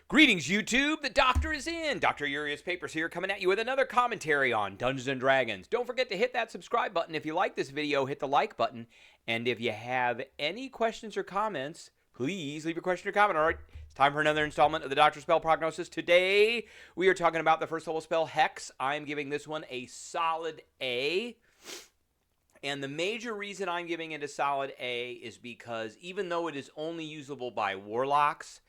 Greetings, YouTube. The Doctor is in. Dr. Urius Papers here, coming at you with another commentary on Dungeons & Dragons. Don't forget to hit that subscribe button. If you like this video, hit the like button. And if you have any questions or comments, please leave a question or comment. All right, it's time for another installment of the Doctor Spell Prognosis. Today, we are talking about the first level spell, Hex. I'm giving this one a solid A. And the major reason I'm giving it a solid A is because even though it is only usable by Warlocks,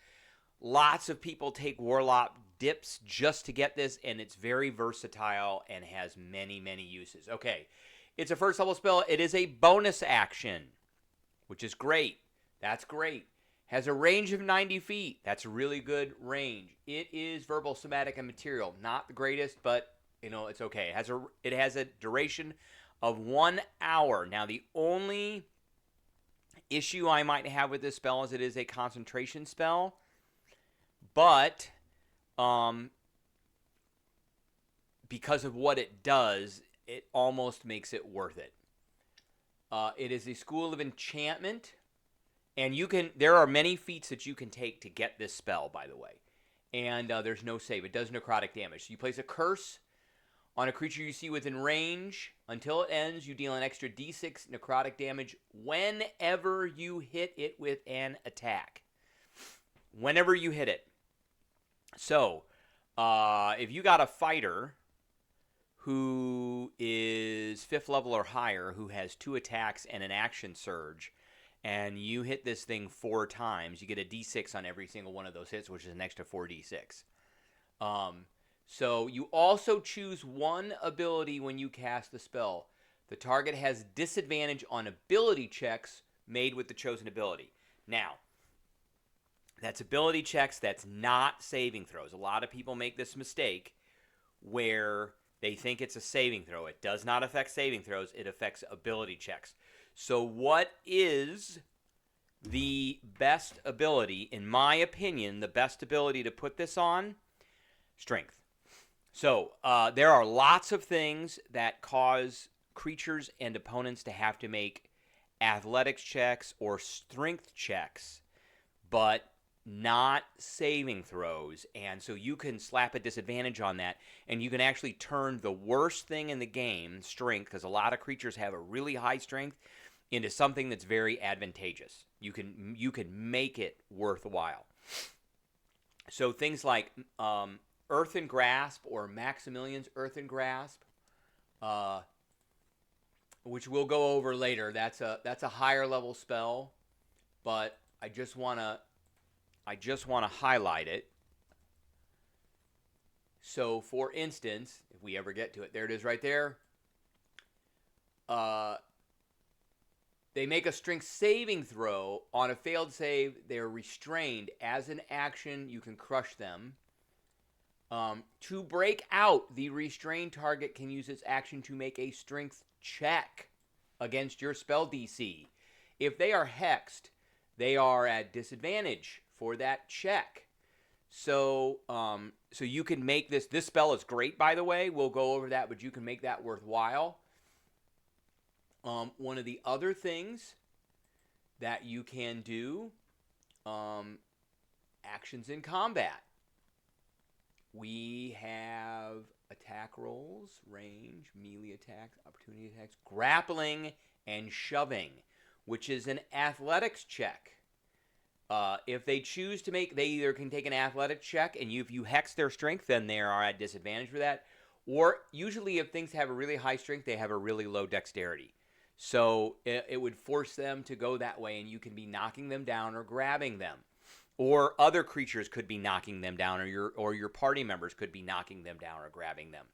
lots of people take Warlock dips just to get this, and it's very versatile and has many, many uses. Okay, it's a first level spell. It is a bonus action, which is great. That's great. Has a range of 90 feet. That's a really good range. It is verbal, somatic, and material. Not the greatest, but, you know, it's okay. It has a duration of 1 hour. Now, the only issue I might have with this spell is it is a concentration spell. But because of what it does, it almost makes it worth it. It is a school of enchantment, and there are many feats that you can take to get this spell, by the way. And there's no save. It does necrotic damage. So you place a curse on a creature you see within range. Until it ends, you deal an extra d6 necrotic damage whenever you hit it with an attack. Whenever you hit it. So, if you got a fighter who is 5th level or higher, who has 2 attacks and an action surge, and you hit this thing 4 times, you get a d6 on every single one of those hits, which is an extra 4d6. So, you also choose one ability when you cast the spell. The target has disadvantage on ability checks made with the chosen ability. Now, that's ability checks, that's not saving throws. A lot of people make this mistake where they think it's a saving throw. It does not affect saving throws. It affects ability checks. So what is the best ability? In my opinion, the best ability to put this on? Strength. So there are lots of things that cause creatures and opponents to have to make athletics checks or strength checks, but not saving throws, and so you can slap a disadvantage on that, and you can actually turn the worst thing in the game, strength, because a lot of creatures have a really high strength, into something that's very advantageous. You can make it worthwhile. So things like Earthen Grasp or Maximilian's Earthen Grasp, which we'll go over later. That's a higher level spell, but I just want to highlight it. So, for instance, if we ever get to it, there it is right there. They make a strength saving throw. On a failed save, they're restrained. As an action, you can crush them. To break out, the restrained target can use its action to make a strength check against your spell DC. If they are hexed, they are at disadvantage for that check. So so you can make this spell is great, by the way. We'll go over that, but you can make that worthwhile. One of the other things that you can do, actions in combat. We have attack rolls, range, melee attacks, opportunity attacks, grappling, and shoving, which is an athletics check. If they choose to they either can take an athletic check, and if you hex their strength, then they are at disadvantage for that. Or usually if things have a really high strength, they have a really low dexterity. So it would force them to go that way, and you can be knocking them down or grabbing them. Or other creatures could be knocking them down, or your party members could be knocking them down or grabbing them.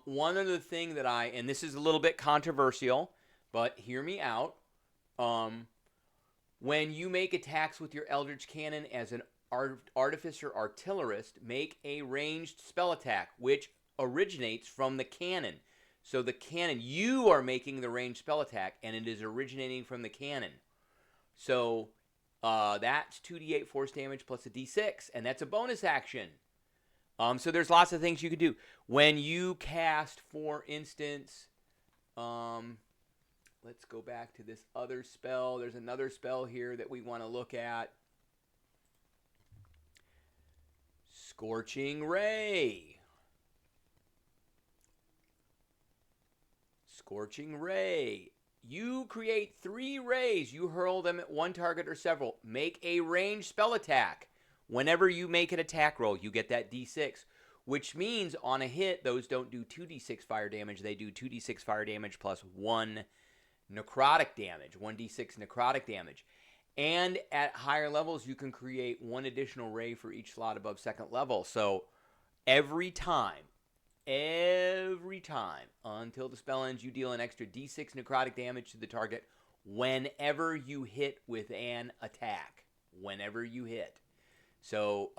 One other thing that and this is a little bit controversial, but hear me out. When you make attacks with your Eldritch Cannon as an Artificer Artillerist, make a ranged spell attack, which originates from the cannon. So the cannon, you are making the ranged spell attack, and it is originating from the cannon. So that's 2d8 force damage plus a d6, and that's a bonus action. So there's lots of things you can do. When you cast, for instance, let's go back to this other spell. There's another spell here that we want to look at. Scorching Ray. Scorching Ray. You create 3 rays. You hurl them at one target or several. Make a ranged spell attack. Whenever you make an attack roll, you get that d6, which means on a hit, those don't do 2d6 fire damage. They do 2d6 fire damage plus 1 necrotic damage, 1d6 necrotic damage. And at higher levels, you can create 1 additional ray for each slot above 2nd level. So every time, until the spell ends, you deal an extra d6 necrotic damage to the target whenever you hit with an attack. Whenever you hit. So,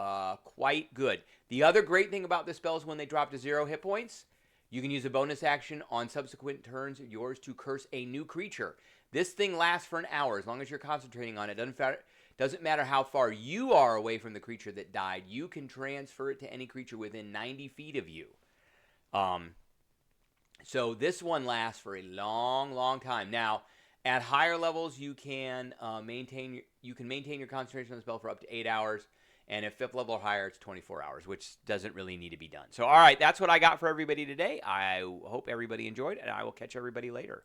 quite good. The other great thing about this spell is when they drop to 0 hit points, you can use a bonus action on subsequent turns of yours to curse a new creature. This thing lasts for an hour as long as you're concentrating on it. Doesn't matter how far you are away from the creature that died. You can transfer it to any creature within 90 feet of you. So this one lasts for a long, long time. Now, at higher levels, you can maintain your concentration on the spell for up to 8 hours. And at 5th level or higher, it's 24 hours, which doesn't really need to be done. So, all right, that's what I got for everybody today. I hope everybody enjoyed, and I will catch everybody later.